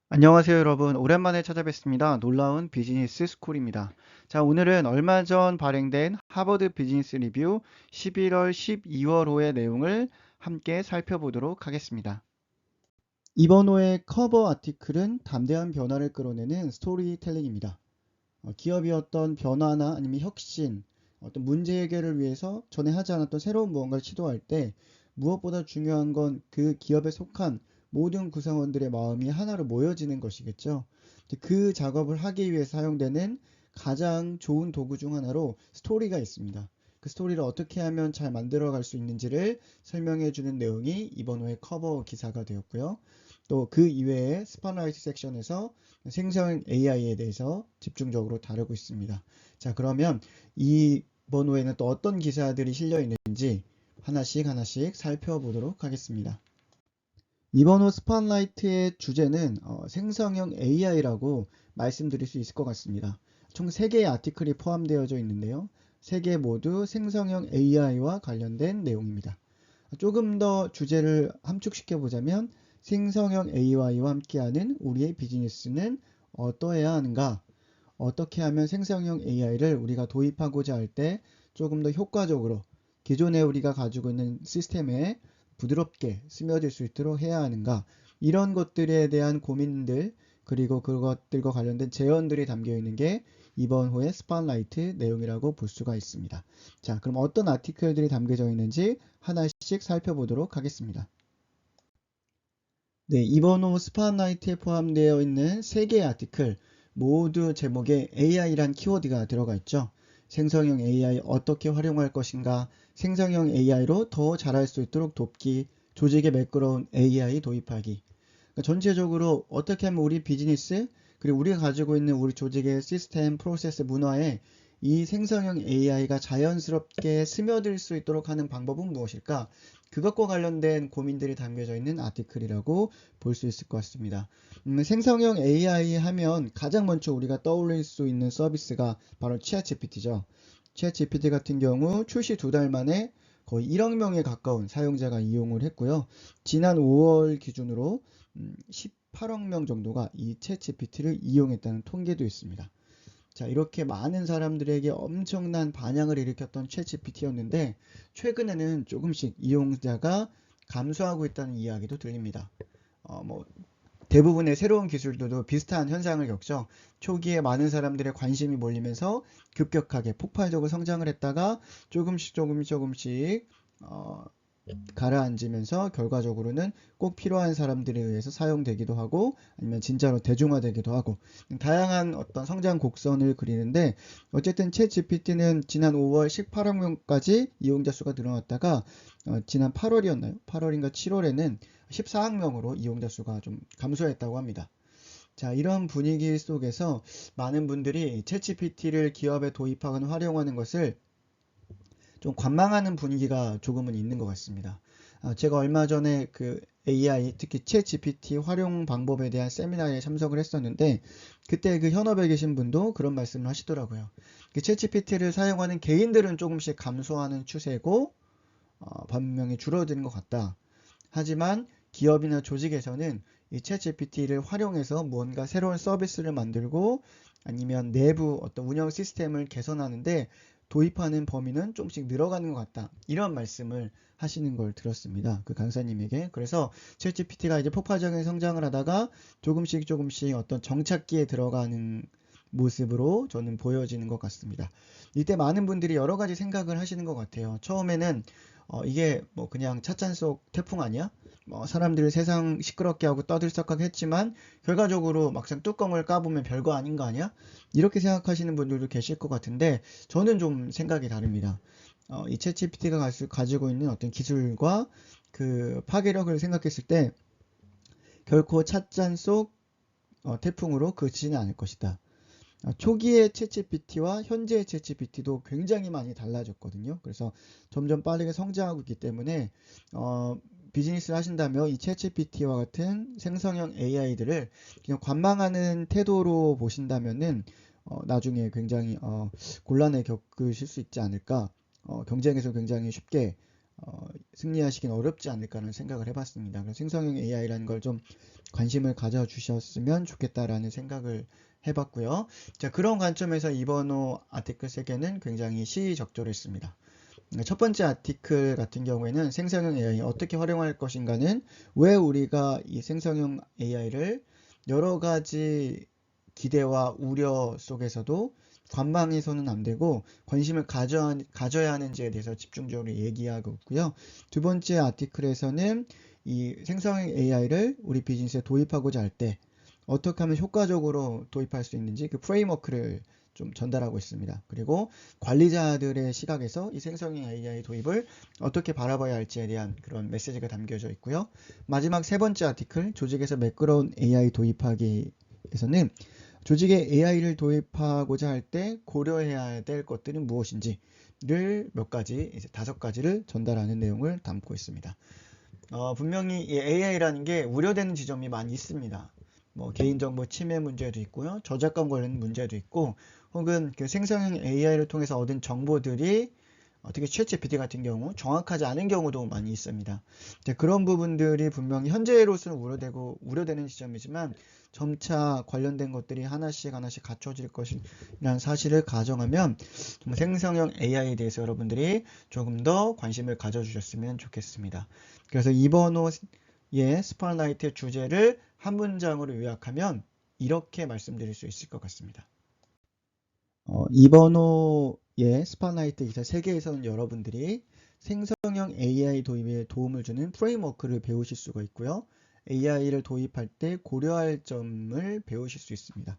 안녕하세요 여러분, 오랜만에 찾아뵙습니다. 놀라운 비즈니스 스쿨입니다. 자, 오늘은 얼마 전 발행된 하버드 비즈니스 리뷰 11월 12월호의 내용을 함께 살펴보도록 하겠습니다. 이번 호의 커버 아티클은 담대한 변화를 끌어내는 스토리텔링입니다. 기업이 어떤 변화나 아니면 혁신, 어떤 문제 해결을 위해서 전에 하지 않았던 새로운 무언가를 시도할 때 무엇보다 중요한 건 그 기업에 속한 모든 구성원들의 마음이 하나로 모여지는 것이겠죠. 그 작업을 하기 위해 사용되는 가장 좋은 도구 중 하나로 스토리가 있습니다. 그 스토리를 어떻게 하면 잘 만들어 갈 수 있는지를 설명해 주는 내용이 이번 호의 커버 기사가 되었고요. 또 그 이외에 스팟라이트 섹션에서 생성 AI에 대해서 집중적으로 다루고 있습니다. 자, 그러면 이번 호에는 또 어떤 기사들이 실려 있는지 하나씩 살펴보도록 하겠습니다. 이번 호 스팟라이트의 주제는 생성형 AI라고 말씀드릴 수 있을 것 같습니다. 총 3개의 아티클이 포함되어져 있는데요. 3개 모두 생성형 AI와 관련된 내용입니다. 조금 더 주제를 함축시켜 보자면 생성형 AI와 함께하는 우리의 비즈니스는 어떠해야 하는가? 어떻게 하면 생성형 AI를 우리가 도입하고자 할 때 조금 더 효과적으로 기존에 우리가 가지고 있는 시스템에 부드럽게 스며들 수 있도록 해야 하는가? 이런 것들에 대한 고민들 그리고 그것들과 관련된 제언들이 담겨 있는 게 이번 호의 스팟라이트 내용이라고 볼 수가 있습니다. 자, 그럼 어떤 아티클들이 담겨져 있는지 하나씩 살펴보도록 하겠습니다. 네, 이번 호 스팟라이트에 포함되어 있는 3개의 아티클 모두 제목에 AI란 키워드가 들어가 있죠. 생성형 AI 어떻게 활용할 것인가, 생성형 AI로 더 잘할 수 있도록 돕기, 조직에 매끄러운 AI 도입하기. 그러니까 전체적으로 어떻게 하면 우리 비즈니스, 그리고 우리가 가지고 있는 우리 조직의 시스템, 프로세스, 문화에 이 생성형 AI가 자연스럽게 스며들 수 있도록 하는 방법은 무엇일까? 그것과 관련된 고민들이 담겨져 있는 아티클이라고 볼 수 있을 것 같습니다. 생성형 AI 하면 가장 먼저 우리가 떠올릴 수 있는 서비스가 바로 챗GPT죠. 챗GPT 같은 경우 출시 2달 만에 거의 1억 명에 가까운 사용자가 이용을 했고요. 지난 5월 기준으로 18억 명 정도가 이 챗GPT를 이용했다는 통계도 있습니다. 자, 이렇게 많은 사람들에게 엄청난 반향을 일으켰던 챗GPT였는데 최근에는 조금씩 이용자가 감소하고 있다는 이야기도 들립니다. 대부분의 새로운 기술들도 비슷한 현상을 겪죠. 초기에 많은 사람들의 관심이 몰리면서 급격하게 폭발적으로 성장을 했다가 조금씩 가라앉으면서 결과적으로는 꼭 필요한 사람들에 의해서 사용되기도 하고 아니면 진짜로 대중화되기도 하고 다양한 어떤 성장 곡선을 그리는데 어쨌든 챗 GPT는 지난 5월 18억 명까지 이용자 수가 늘어났다가 지난 8월이었나요? 8월인가 7월에는 14억 명으로 이용자 수가 좀 감소했다고 합니다. 자, 이런 분위기 속에서 많은 분들이 챗 GPT를 기업에 도입하거나 활용하는 것을 좀 관망하는 분위기가 조금은 있는 것 같습니다. 제가 얼마 전에 그 AI, 특히 챗 GPT 활용 방법에 대한 세미나에 참석을 했었는데 그때 그 현업에 계신 분도 그런 말씀을 하시더라고요. 챗 GPT를 사용하는 개인들은 조금씩 감소하는 추세고 분명히 줄어드는 것 같다. 하지만 기업이나 조직에서는 이 챗 GPT를 활용해서 무언가 새로운 서비스를 만들고 아니면 내부 어떤 운영 시스템을 개선하는데 도입하는 범위는 조금씩 늘어가는 것 같다. 이런 말씀을 하시는 걸 들었습니다. 그 강사님에게. 그래서 챗GPT가 이제 폭발적인 성장을 하다가 조금씩 어떤 정착기에 들어가는 모습으로 저는 보여지는 것 같습니다. 이때 많은 분들이 여러 가지 생각을 하시는 것 같아요. 처음에는 이게 뭐 그냥 찻잔 속 태풍 아니야? 사람들을 세상 시끄럽게 하고 떠들썩하게 했지만 결과적으로 막상 뚜껑을 까보면 별거 아닌 거 아니야? 이렇게 생각하시는 분들도 계실 것 같은데 저는 좀 생각이 다릅니다. 이 챗GPT가 가지고 있는 어떤 기술과 그 파괴력을 생각했을 때 결코 찻잔 속 태풍으로 그치지는 않을 것이다. 초기의 챗GPT와 현재의 챗GPT도 굉장히 많이 달라졌거든요. 그래서 점점 빠르게 성장하고 있기 때문에 비즈니스를 하신다면 이 챗GPT와 같은 생성형 AI들을 그냥 관망하는 태도로 보신다면은 나중에 굉장히 곤란을 겪으실 수 있지 않을까. 경쟁에서 굉장히 쉽게 승리하시긴 어렵지 않을까라는 생각을 해봤습니다. 그래서 생성형 AI라는 걸 좀 관심을 가져주셨으면 좋겠다라는 생각을 해봤고요. 자, 그런 관점에서 이번 호 아티클 3개는 굉장히 시의적절했습니다. 첫 번째 아티클 같은 경우에는 생성형 AI 어떻게 활용할 것인가는 왜 우리가 이 생성형 AI를 여러 가지 기대와 우려 속에서도 관망해서는 안 되고 관심을 가져야 하는지에 대해서 집중적으로 얘기하고 있고요. 두 번째 아티클에서는 이 생성형 AI를 우리 비즈니스에 도입하고자 할 때 어떻게 하면 효과적으로 도입할 수 있는지 그 프레임워크를 좀 전달하고 있습니다. 그리고 관리자들의 시각에서 이 생성형 AI 도입을 어떻게 바라봐야 할지에 대한 그런 메시지가 담겨져 있고요. 마지막 세 번째 아티클, 조직에서 매끄러운 AI 도입하기에서는 조직에 AI를 도입하고자 할 때 고려해야 될 것들은 무엇인지를 몇 가지, 이제 5가지를 전달하는 내용을 담고 있습니다. 분명히 이 AI라는 게 우려되는 지점이 많이 있습니다. 뭐 개인정보 침해 문제도 있고요. 저작권 관련 문제도 있고, 혹은 그 생성형 AI를 통해서 얻은 정보들이 특히 챗GPT 같은 경우 정확하지 않은 경우도 많이 있습니다. 그런 부분들이 분명히 현재로서는 우려되는 지점이지만 점차 관련된 것들이 하나씩 갖춰질 것이라는 사실을 가정하면 생성형 AI에 대해서 여러분들이 조금 더 관심을 가져주셨으면 좋겠습니다. 그래서 이번 호의 스팟라이트의 주제를 한 문장으로 요약하면 이렇게 말씀드릴 수 있을 것 같습니다. 이번 호의 스팟라이트 기사 3개에서는 여러분들이 생성형 AI 도입에 도움을 주는 프레임워크를 배우실 수가 있고요. AI를 도입할 때 고려할 점을 배우실 수 있습니다.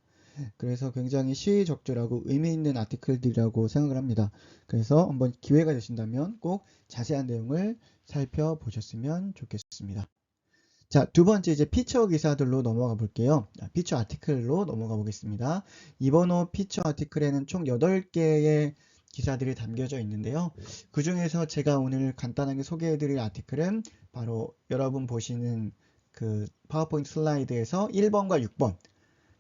그래서 굉장히 시의적절하고 의미 있는 아티클들이라고 생각을 합니다. 그래서 한번 기회가 되신다면 꼭 자세한 내용을 살펴보셨으면 좋겠습니다. 자, 두 번째 이제 피처 기사들로 넘어가 볼게요. 피처 아티클로 넘어가 보겠습니다. 이번 호 피처 아티클에는 총 8개의 기사들이 담겨져 있는데요. 그 중에서 제가 오늘 간단하게 소개해 드릴 아티클은 바로 여러분 보시는 그 파워포인트 슬라이드에서 1번과 6번,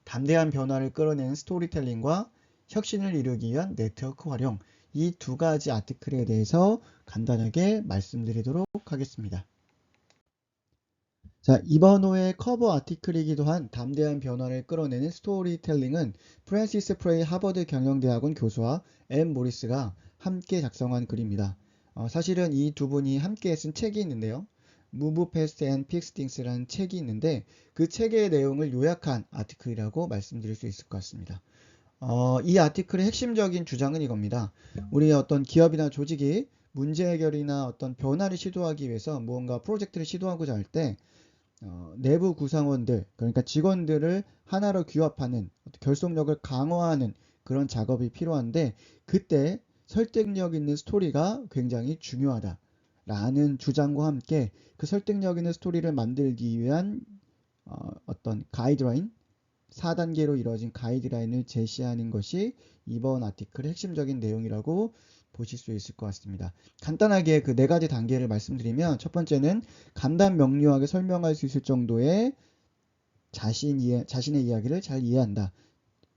담대한 변화를 끌어내는 스토리텔링과 혁신을 이루기 위한 네트워크 활용, 이 2가지 아티클에 대해서 간단하게 말씀드리도록 하겠습니다. 자, 이번 호의 커버 아티클이기도 한 담대한 변화를 끌어내는 스토리텔링은 프랜시스 프레이 하버드 경영대학원 교수와 앤 모리스가 함께 작성한 글입니다. 사실은 이 두 분이 함께 쓴 책이 있는데요. Move Fast and Fix Things라는 책이 있는데 그 책의 내용을 요약한 아티클이라고 말씀드릴 수 있을 것 같습니다. 이 아티클의 핵심적인 주장은 이겁니다. 우리 어떤 기업이나 조직이 문제 해결이나 어떤 변화를 시도하기 위해서 무언가 프로젝트를 시도하고자 할 때 내부 구성원들, 그러니까 직원들을 하나로 규합하는 결속력을 강화하는 그런 작업이 필요한데 그때 설득력 있는 스토리가 굉장히 중요하다라는 주장과 함께 그 설득력 있는 스토리를 만들기 위한 어떤 가이드라인, 4단계로 이루어진 가이드라인을 제시하는 것이 이번 아티클의 핵심적인 내용이라고 보실 수 있을 것 같습니다. 간단하게 그 4가지 단계를 말씀드리면 첫 번째는 간단 명료하게 설명할 수 있을 정도의 자신의 이야기를 잘 이해한다.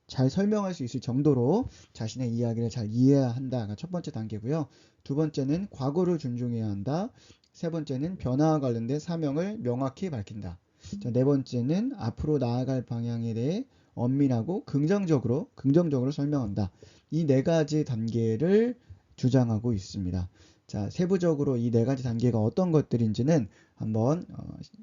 잘 설명할 수 있을 정도로 자신의 이야기를 잘 이해해야 한다가 첫 번째 단계고요. 두 번째는 과거를 존중해야 한다. 세 번째는 변화와 관련된 사명을 명확히 밝힌다. 자, 네 번째는 앞으로 나아갈 방향에 대해 엄밀하고 긍정적으로 설명한다. 이 4가지 단계를 주장하고 있습니다. 자, 세부적으로 이 4가지 단계가 어떤 것들인지는 한번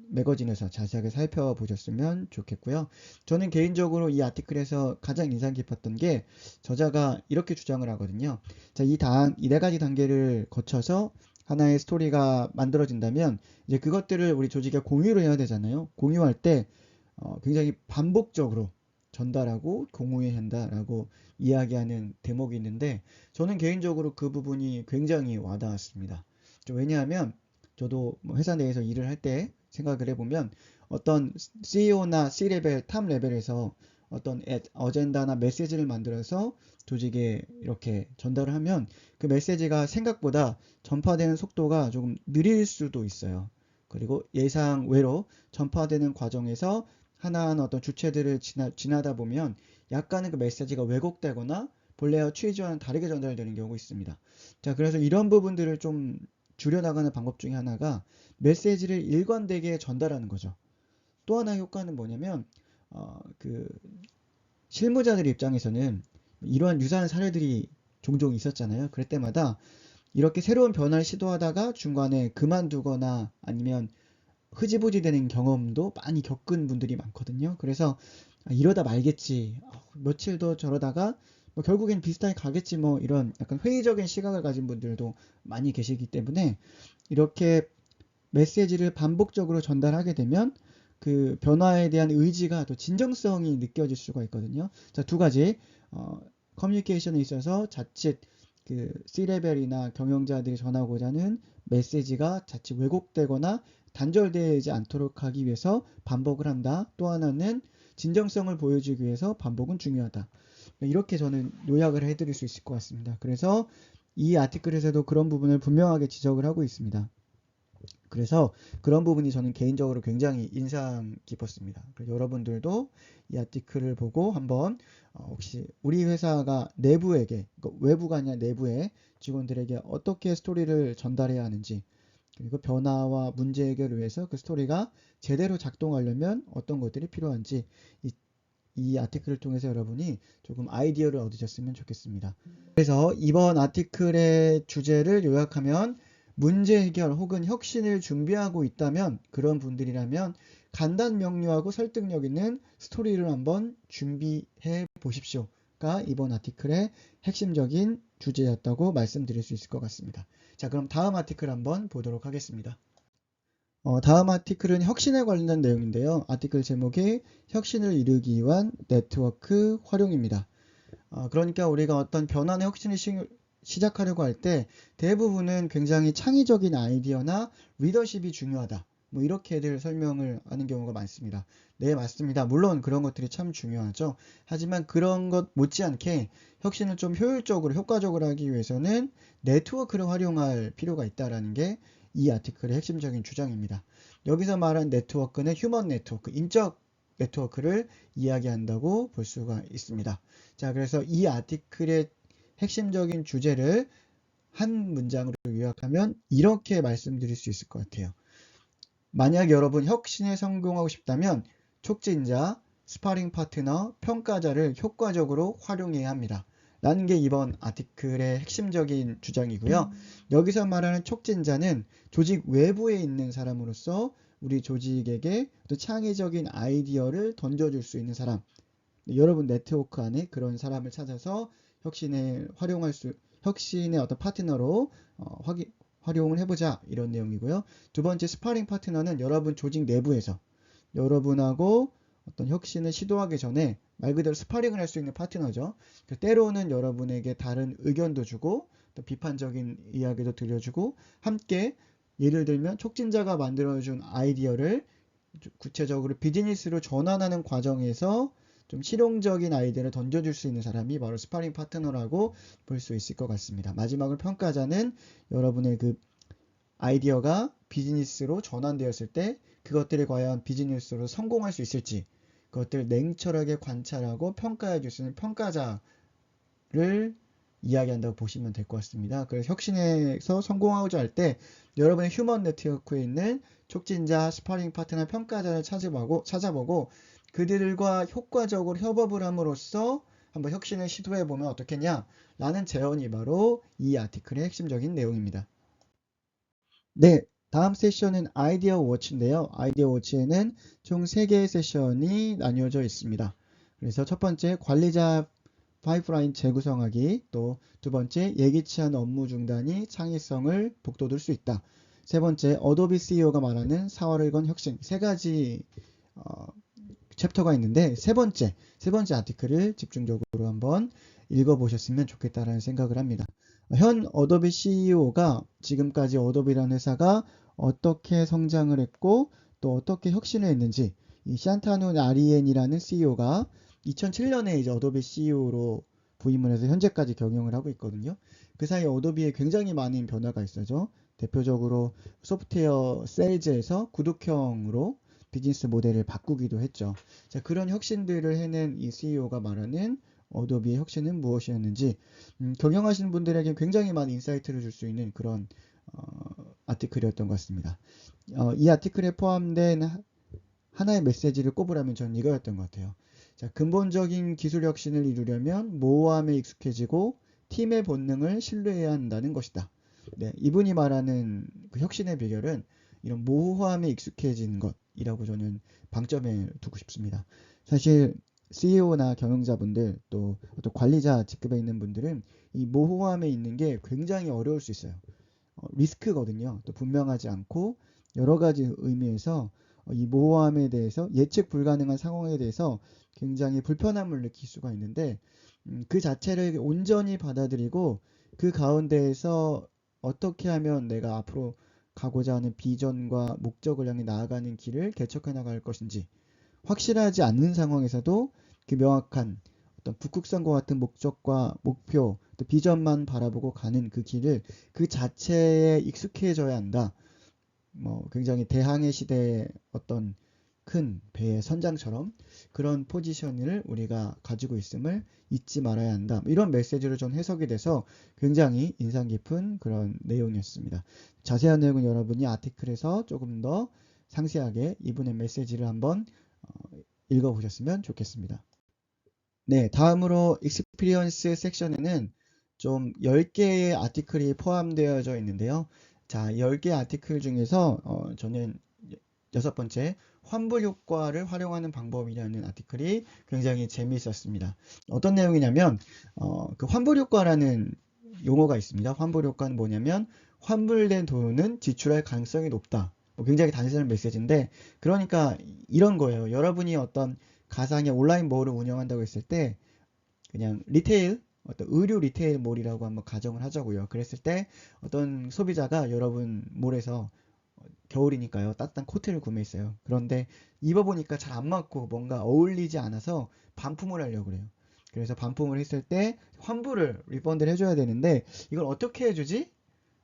매거진에서 자세하게 살펴보셨으면 좋겠고요. 저는 개인적으로 이 아티클에서 가장 인상 깊었던 게 저자가 이렇게 주장을 하거든요. 자, 이 4가지 단계를 거쳐서 하나의 스토리가 만들어진다면 이제 그것들을 우리 조직에 공유를 해야 되잖아요. 공유할 때 굉장히 반복적으로 전달하고 공유해야 한다라고 이야기하는 대목이 있는데 저는 개인적으로 그 부분이 굉장히 와닿았습니다. 왜냐하면 저도 회사 내에서 일을 할 때 생각을 해보면 어떤 CEO나 C레벨, 탑 레벨에서 어떤 어젠다나 메시지를 만들어서 조직에 이렇게 전달을 하면 그 메시지가 생각보다 전파되는 속도가 조금 느릴 수도 있어요. 그리고 예상 외로 전파되는 과정에서 하나하나 어떤 주체들을 지나다 보면 약간은 그 메시지가 왜곡되거나 본래와 취지와는 다르게 전달되는 경우가 있습니다. 자, 그래서 이런 부분들을 좀 줄여나가는 방법 중에 하나가 메시지를 일관되게 전달하는 거죠. 또 하나의 효과는 뭐냐면 그 실무자들 입장에서는 이러한 유사한 사례들이 종종 있었잖아요. 그럴 때마다 이렇게 새로운 변화를 시도하다가 중간에 그만두거나 아니면 흐지부지 되는 경험도 많이 겪은 분들이 많거든요. 그래서 이러다 말겠지. 며칠 더 저러다가 뭐 결국엔 비슷하게 가겠지 뭐 이런 약간 회의적인 시각을 가진 분들도 많이 계시기 때문에 이렇게 메시지를 반복적으로 전달하게 되면 그 변화에 대한 의지가 또 진정성이 느껴질 수가 있거든요. 자, 두 가지 커뮤니케이션에 있어서 자칫 그 C레벨이나 경영자들이 전하고자 하는 메시지가 자칫 왜곡되거나 단절되지 않도록 하기 위해서 반복을 한다. 또 하나는 진정성을 보여주기 위해서 반복은 중요하다. 이렇게 저는 요약을 해드릴 수 있을 것 같습니다. 그래서 이 아티클에서도 그런 부분을 분명하게 지적을 하고 있습니다. 그래서 그런 부분이 저는 개인적으로 굉장히 인상 깊었습니다. 그래서 여러분들도 이 아티클을 보고 한번 혹시 우리 회사가 내부에게, 그러니까 외부가 아니라 내부에 직원들에게 어떻게 스토리를 전달해야 하는지, 그리고 변화와 문제 해결을 위해서 그 스토리가 제대로 작동하려면 어떤 것들이 필요한지 이 아티클을 통해서 여러분이 조금 아이디어를 얻으셨으면 좋겠습니다. 그래서 이번 아티클의 주제를 요약하면 문제 해결 혹은 혁신을 준비하고 있다면 그런 분들이라면 간단 명료하고 설득력 있는 스토리를 한번 준비해 보십시오가 이번 아티클의 핵심적인 주제였다고 말씀드릴 수 있을 것 같습니다. 자, 그럼 다음 아티클 한번 보도록 하겠습니다. 다음 아티클은 혁신에 관련된 내용인데요. 아티클 제목이 혁신을 이루기 위한 네트워크 활용입니다. 그러니까 우리가 어떤 변화나 혁신을 시작하려고 할 때 대부분은 굉장히 창의적인 아이디어나 리더십이 중요하다. 뭐 이렇게들 설명을 하는 경우가 많습니다. 네, 맞습니다. 물론 그런 것들이 참 중요하죠. 하지만 그런 것 못지않게 혁신을 좀 효율적으로, 효과적으로 하기 위해서는 네트워크를 활용할 필요가 있다는 게 이 아티클의 핵심적인 주장입니다. 여기서 말한 네트워크는 휴먼 네트워크, 인적 네트워크를 이야기한다고 볼 수가 있습니다. 자, 그래서 이 아티클의 핵심적인 주제를 한 문장으로 요약하면 이렇게 말씀드릴 수 있을 것 같아요. 만약 여러분 혁신에 성공하고 싶다면 촉진자, 스파링 파트너, 평가자를 효과적으로 활용해야 합니다. 라는 게 이번 아티클의 핵심적인 주장이고요. 여기서 말하는 촉진자는 조직 외부에 있는 사람으로서 우리 조직에게 또 창의적인 아이디어를 던져줄 수 있는 사람. 여러분 네트워크 안에 그런 사람을 찾아서 혁신의 어떤 파트너로 활용을 해보자 이런 내용이고요. 두 번째 스파링 파트너는 여러분 조직 내부에서 여러분하고 어떤 혁신을 시도하기 전에 말 그대로 스파링을 할 수 있는 파트너죠. 때로는 여러분에게 다른 의견도 주고 또 비판적인 이야기도 들려주고 함께 예를 들면 촉진자가 만들어준 아이디어를 구체적으로 비즈니스로 전환하는 과정에서 좀 실용적인 아이디어를 던져줄 수 있는 사람이 바로 스파링 파트너라고 볼 수 있을 것 같습니다. 마지막으로 평가자는 여러분의 그 아이디어가 비즈니스로 전환되었을 때 그것들이 과연 비즈니스로 성공할 수 있을지 그것들을 냉철하게 관찰하고 평가해 줄 수 있는 평가자를 이야기한다고 보시면 될 것 같습니다. 그래서 혁신에서 성공하고자 할 때 여러분의 휴먼 네트워크에 있는 촉진자, 스파링 파트너, 평가자를 찾아보고 그들과 효과적으로 협업을 함으로써 한번 혁신을 시도해보면 어떻겠냐? 라는 제언이 바로 이 아티클의 핵심적인 내용입니다. 네, 다음 세션은 아이디어 워치인데요. 아이디어 워치에는 총 3개의 세션이 나뉘어져 있습니다. 그래서 첫 번째 관리자 파이프라인 재구성하기, 또 두 번째 예기치 않은 업무 중단이 창의성을 북돋을 수 있다. 세 번째 어도비 CEO가 말하는 사활을 건 혁신. 세 가지 챕터가 있는데 세 번째 아티클을 집중적으로 한번 읽어보셨으면 좋겠다라는 생각을 합니다. 현 어도비 CEO가 지금까지 어도비라는 회사가 어떻게 성장을 했고 또 어떻게 혁신을 했는지 이 샨타누 나리엔이라는 CEO가 2007년에 이제 어도비 CEO로 부임을 해서 현재까지 경영을 하고 있거든요. 그 사이 어도비에 굉장히 많은 변화가 있어죠. 대표적으로 소프트웨어 세일즈에서 구독형으로 비즈니스 모델을 바꾸기도 했죠. 자, 그런 혁신들을 해낸 이 CEO가 말하는 어도비의 혁신은 무엇이었는지 경영하시는 분들에게 굉장히 많은 인사이트를 줄 수 있는 그런 아티클이었던 것 같습니다. 이 아티클에 포함된 하나의 메시지를 꼽으라면 저는 이거였던 것 같아요. 자, 근본적인 기술 혁신을 이루려면 모호함에 익숙해지고 팀의 본능을 신뢰해야 한다는 것이다. 네, 이분이 말하는 그 혁신의 비결은 이런 모호함에 익숙해지는 것이라고 저는 방점에 두고 싶습니다. 사실 CEO나 경영자분들 또 어떤 관리자 직급에 있는 분들은 이 모호함에 있는 게 굉장히 어려울 수 있어요. 리스크거든요. 또 분명하지 않고 여러 가지 의미에서 이 모호함에 대해서 예측 불가능한 상황에 대해서 굉장히 불편함을 느낄 수가 있는데 그 자체를 온전히 받아들이고 그 가운데에서 어떻게 하면 내가 앞으로 가고자 하는 비전과 목적을 향해 나아가는 길을 개척해 나갈 것인지 확실하지 않는 상황에서도 그 명확한 어떤 북극성과 같은 목적과 목표, 또 비전만 바라보고 가는 그 길을 그 자체에 익숙해져야 한다. 굉장히 대항해 시대의 어떤 큰 배의 선장처럼 그런 포지션을 우리가 가지고 있음을 잊지 말아야 한다. 이런 메시지로 좀 해석이 돼서 굉장히 인상 깊은 그런 내용이었습니다. 자세한 내용은 여러분이 아티클에서 조금 더 상세하게 이분의 메시지를 한번 읽어보셨으면 좋겠습니다. 네, 다음으로 익스피리언스 섹션에는 좀 10개의 아티클이 포함되어져 있는데요. 자, 10개 아티클 중에서 저는 여섯 번째, 환불 효과를 활용하는 방법이라는 아티클이 굉장히 재미있었습니다. 어떤 내용이냐면 그 환불 효과라는 용어가 있습니다. 환불 효과는 뭐냐면 환불된 돈은 지출할 가능성이 높다. 굉장히 단순한 메시지인데 그러니까 이런 거예요. 여러분이 어떤 가상의 온라인 몰을 운영한다고 했을 때 그냥 리테일 어떤 의류 리테일 몰이라고 한번 가정을 하자고요. 그랬을 때 어떤 소비자가 여러분 몰에서 겨울이니까요. 따뜻한 코트를 구매했어요. 그런데 입어보니까 잘 안 맞고 뭔가 어울리지 않아서 반품을 하려고 그래요. 그래서 반품을 했을 때 환불을 리펀드를 해줘야 되는데 이걸 어떻게 해주지?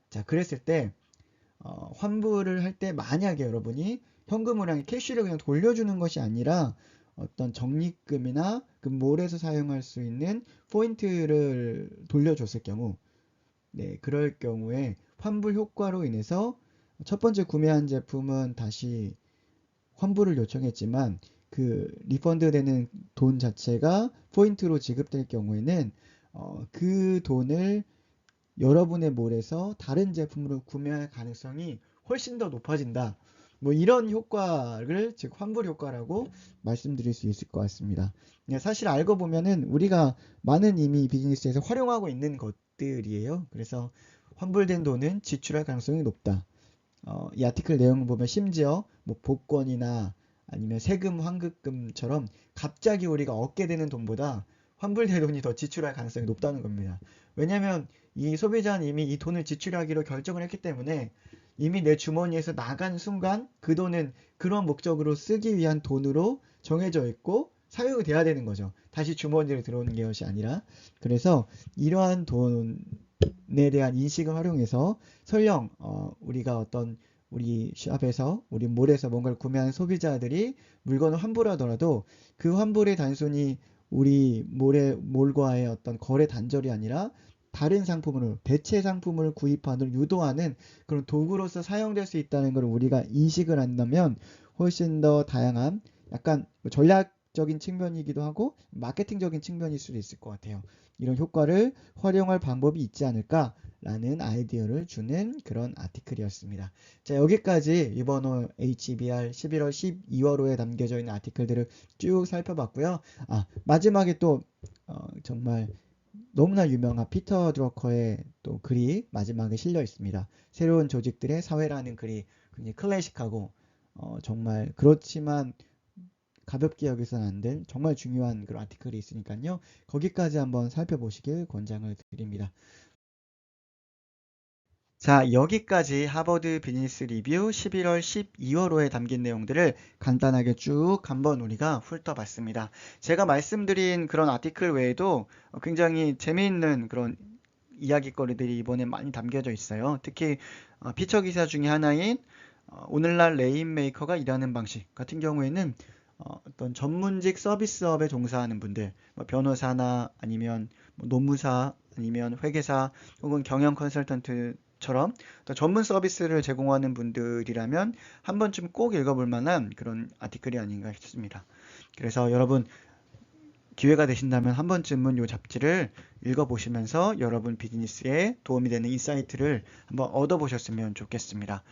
자, 그랬을 때 환불을 할 때 만약에 여러분이 현금을 향해 캐시를 그냥 돌려주는 것이 아니라 어떤 적립금이나 그 몰에서 사용할 수 있는 포인트를 돌려줬을 경우, 네, 그럴 경우에 환불 효과로 인해서 첫 번째 구매한 제품은 다시 환불을 요청했지만 그 리펀드 되는 돈 자체가 포인트로 지급될 경우에는 그 돈을 여러분의 몰에서 다른 제품으로 구매할 가능성이 훨씬 더 높아진다. 이런 효과를 즉 환불 효과라고 말씀드릴 수 있을 것 같습니다. 사실 알고 보면은 우리가 많은 이미 비즈니스에서 활용하고 있는 것들이에요. 그래서 환불된 돈은 지출할 가능성이 높다. 이 아티클 내용을 보면 심지어 복권이나 아니면 세금 환급금처럼 갑자기 우리가 얻게 되는 돈보다 환불된 돈이 더 지출할 가능성이 높다는 겁니다. 왜냐하면 이 소비자는 이미 이 돈을 지출하기로 결정을 했기 때문에 이미 내 주머니에서 나간 순간 그 돈은 그런 목적으로 쓰기 위한 돈으로 정해져 있고 사용이 돼야 되는 거죠. 다시 주머니로 들어오는 것이 아니라. 그래서 이러한 돈에 대한 인식을 활용해서 설령 우리가 어떤 우리 샵에서 우리 몰에서 뭔가를 구매하는 소비자들이 물건을 환불하더라도 그 환불이 단순히 우리 몰과의 어떤 거래 단절이 아니라 다른 상품으로 대체 상품을 구입하는 유도하는 그런 도구로서 사용될 수 있다는 걸 우리가 인식을 한다면 훨씬 더 다양한 약간 전략적인 측면이기도 하고 마케팅적인 측면일 수도 있을 것 같아요. 이런 효과를 활용할 방법이 있지 않을까라는 아이디어를 주는 그런 아티클이었습니다. 자, 여기까지 이번 호 HBR 11월 12월호에 담겨져 있는 아티클들을 쭉 살펴봤고요. 마지막에 또 정말 너무나 유명한 피터 드러커의 또 글이 마지막에 실려 있습니다. 새로운 조직들의 사회라는 글이 굉장히 클래식하고 정말 그렇지만 가볍게 여기서는 안 될 정말 중요한 그런 아티클이 있으니까요. 거기까지 한번 살펴보시길 권장을 드립니다. 자, 여기까지 하버드 비즈니스 리뷰 11월 12월호에 담긴 내용들을 간단하게 쭉 한번 우리가 훑어봤습니다. 제가 말씀드린 그런 아티클 외에도 굉장히 재미있는 그런 이야기거리들이 이번에 많이 담겨져 있어요. 특히 피처 기사 중에 하나인 오늘날 레인메이커가 일하는 방식 같은 경우에는 어떤 전문직 서비스업에 종사하는 분들, 변호사나 아니면 노무사 아니면 회계사 혹은 경영 컨설턴트 저처럼 또 전문 서비스를 제공하는 분들이라면 한 번쯤 꼭 읽어볼 만한 그런 아티클이 아닌가 싶습니다. 그래서 여러분 기회가 되신다면 한 번쯤은 이 잡지를 읽어보시면서 여러분 비즈니스에 도움이 되는 인사이트를 한번 얻어보셨으면 좋겠습니다.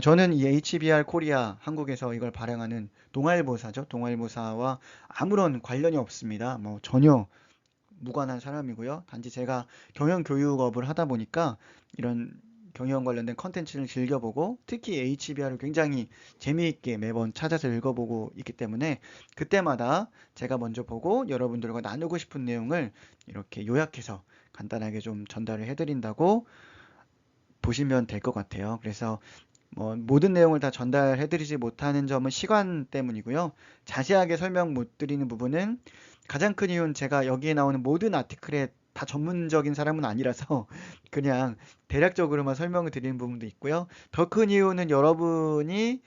저는 이 HBR 코리아 한국에서 이걸 발행하는 동아일보사죠. 동아일보사와 아무런 관련이 없습니다. 뭐 전혀 무관한 사람이고요. 단지 제가 경영교육업을 하다 보니까 이런 경영 관련된 컨텐츠를 즐겨보고 특히 HBR을 굉장히 재미있게 매번 찾아서 읽어보고 있기 때문에 그때마다 제가 먼저 보고 여러분들과 나누고 싶은 내용을 이렇게 요약해서 간단하게 좀 전달을 해드린다고 보시면 될 것 같아요. 그래서 뭐 모든 내용을 다 전달해드리지 못하는 점은 시간 때문이고요. 자세하게 설명 못 드리는 부분은 가장 큰 이유는 제가 여기에 나오는 모든 아티클에 다 전문적인 사람은 아니라서 그냥 대략적으로만 설명을 드리는 부분도 있고요. 더 큰 이유는 여러분이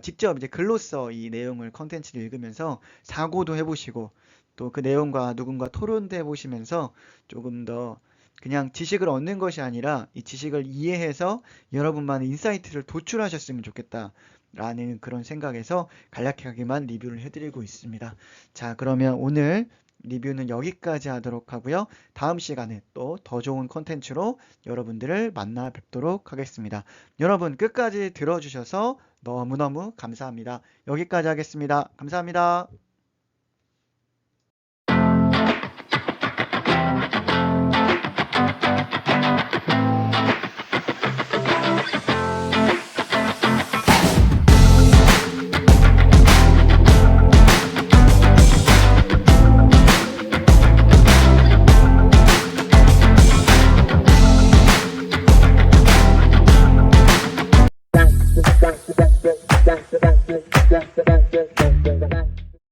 직접 이제 글로써 이 내용을 컨텐츠를 읽으면서 사고도 해보시고 또 그 내용과 누군가 토론도 해보시면서 조금 더 그냥 지식을 얻는 것이 아니라 이 지식을 이해해서 여러분만의 인사이트를 도출하셨으면 좋겠다. 라는 그런 생각에서 간략하게만 리뷰를 해드리고 있습니다. 자, 그러면 오늘 리뷰는 여기까지 하도록 하고요. 다음 시간에 또 더 좋은 콘텐츠로 여러분들을 만나 뵙도록 하겠습니다. 여러분 끝까지 들어주셔서 너무너무 감사합니다. 여기까지 하겠습니다. 감사합니다. Bang, bang, bang, bang, bang, bang, bang, bang, bang, bang, bang, bang.